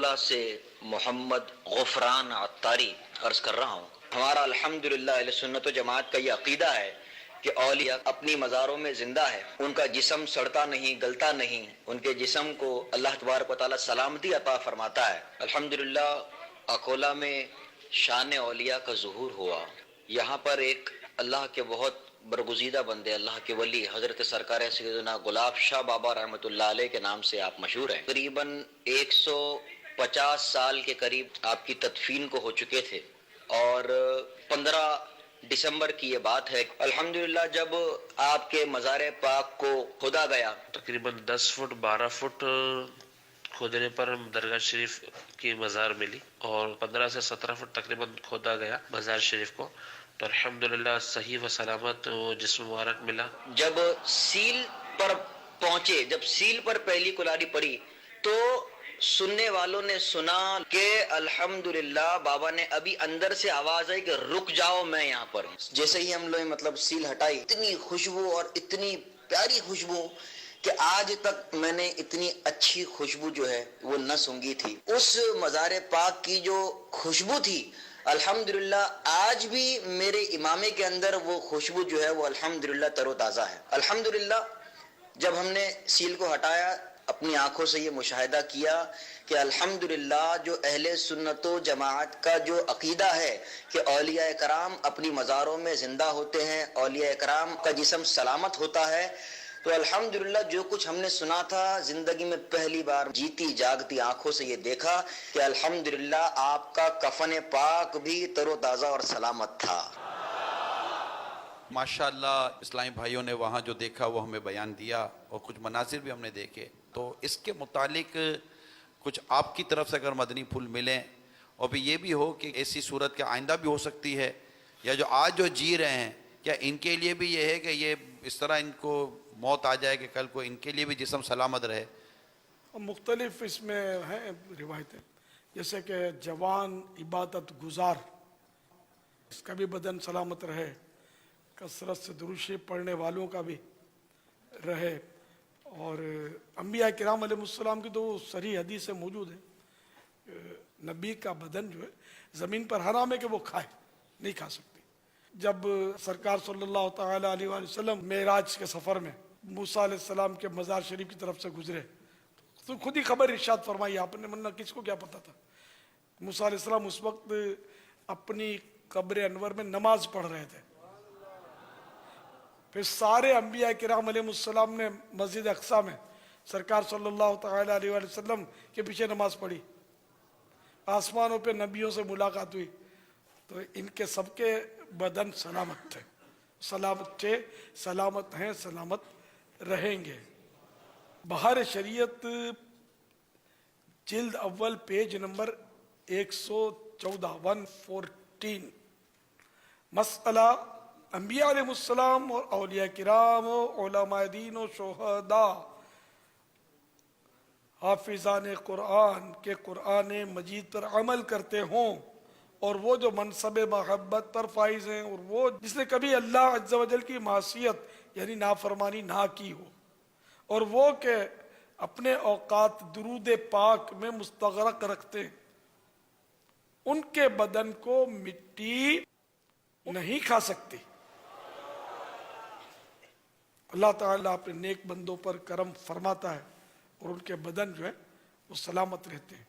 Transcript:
اللہ سے محمد غفران عطاری عرض کر رہا ہوں۔ ہمارا الحمدللہ اہل سنت و جماعت کا یہ عقیدہ ہے کہ اولیاء اپنی مزاروں میں زندہ ہے، ان کا جسم سڑتا نہیں، گلتا نہیں، ان کے جسم کو اللہ تبارک و تعالی سلامتی عطا فرماتا ہے۔ الحمدللہ اکولہ میں شان اولیاء کا ظہور ہوا۔ یہاں پر ایک اللہ کے بہت برگزیدہ بندے، اللہ کے ولی حضرت سرکار سیدنا گلاب شاہ بابا رحمۃ اللہ علیہ کے نام سے آپ مشہور ہیں۔ تقریباً 150 سال کے قریب آپ کی تدفین کو ہو چکے تھے، اور 15 دسمبر کی یہ بات ہے، الحمدللہ جب آپ کے مزار پاک کو کھودا گیا، تقریباً 10 فٹ 12 فٹ کھودنے پر درگاہ شریف کی مزار ملی، اور 15 سے 17 فٹ تقریباً کھودا گیا مزار شریف کو، تو الحمدللہ صحیح و سلامت وہ جسم مبارک ملا۔ جب سیل پر پہنچے، جب سیل پر پہلی کلاری پڑی تو سننے والوں نے سنا کہ الحمدللہ بابا نے ابھی اندر سے آواز آئی کہ رک جاؤ میں یہاں پر ہوں۔ جیسے ہی ہم لوگ مطلب سیل ہٹائی، اتنی خوشبو اور اتنی پیاری خوشبو کہ آج تک میں نے اتنی اچھی خوشبو جو ہے وہ نہ سونگھی تھی۔ اس مزار پاک کی جو خوشبو تھی الحمدللہ آج بھی میرے امامے کے اندر وہ خوشبو جو ہے وہ الحمدللہ تر و تازہ ہے۔ الحمدللہ جب ہم نے سیل کو ہٹایا، اپنی آنکھوں سے یہ مشاہدہ کیا کہ الحمدللہ جو اہل سنت و جماعت کا جو عقیدہ ہے کہ اولیاء کرام اپنی مزاروں میں زندہ ہوتے ہیں، اولیاء کرام کا جسم سلامت ہوتا ہے، تو الحمدللہ جو کچھ ہم نے سنا تھا زندگی میں پہلی بار جیتی جاگتی آنکھوں سے یہ دیکھا کہ الحمدللہ آپ کا کفن پاک بھی تر و تازہ اور سلامت تھا۔ ماشاءاللہ اسلامی بھائیوں نے وہاں جو دیکھا وہ ہمیں بیان دیا، اور کچھ مناظر بھی ہم نے دیکھے، تو اس کے متعلق کچھ آپ کی طرف سے اگر مدنی پھول ملیں، اور بھی یہ بھی ہو کہ ایسی صورت کے آئندہ بھی ہو سکتی ہے، یا جو آج جو جی رہے ہیں کیا ان کے لیے بھی یہ ہے کہ یہ اس طرح ان کو موت آ جائے کہ کل کو ان کے لیے بھی جسم سلامت رہے؟ مختلف اس میں ہیں روایتیں، جیسے کہ جوان عبادت گزار، اس کا بھی بدن سلامت رہے، کثرت سے درود شریف پڑھنے والوں کا بھی رہے، اور انبیاء کرام علیہ السلام کی تو صریح حدیث سے موجود ہے، نبی کا بدن جو ہے زمین پر حرام ہے کہ وہ کھائے، نہیں کھا سکتی۔ جب سرکار صلی اللہ تعالیٰ علیہ وآلہ وسلم معراج کے سفر میں موسیٰ علیہ السلام کے مزار شریف کی طرف سے گزرے تو خود ہی خبر ارشاد فرمائی آپ نے، ورنہ کس کو کیا پتا تھا۔ موسیٰ علیہ السلام اس وقت اپنی قبر انور میں نماز پڑھ رہے تھے، پھر سارے انبیاء کرام علیہ السلام نے مسجد اقصی میں سرکار صلی اللہ تعالیٰ علیہ وآلہ وسلم کے پیچھے نماز پڑھی، آسمانوں پہ نبیوں سے ملاقات ہوئی، تو ان کے سب کے بدن سلامت تھے، سلامت تھے، سلامت ہیں، سلامت رہیں گے۔ بہار شریعت جلد اول پیج نمبر 114 114، مسئلہ انبیاء علیہ السلام اور اولیاء کرام و علماء دین و شہداء حافظان قرآن کے قرآن مجید پر عمل کرتے ہوں، اور وہ جو منصب محبت پر فائز ہیں، اور وہ جس نے کبھی اللہ عز و جل کی معصیت یعنی نافرمانی نہ کی ہو، اور وہ کہ اپنے اوقات درود پاک میں مستغرق رکھتے ہیں، ان کے بدن کو مٹی نہیں کھا سکتی۔ اللہ تعالیٰ اپنے نیک بندوں پر کرم فرماتا ہے اور ان کے بدن جو ہے وہ سلامت رہتے ہیں۔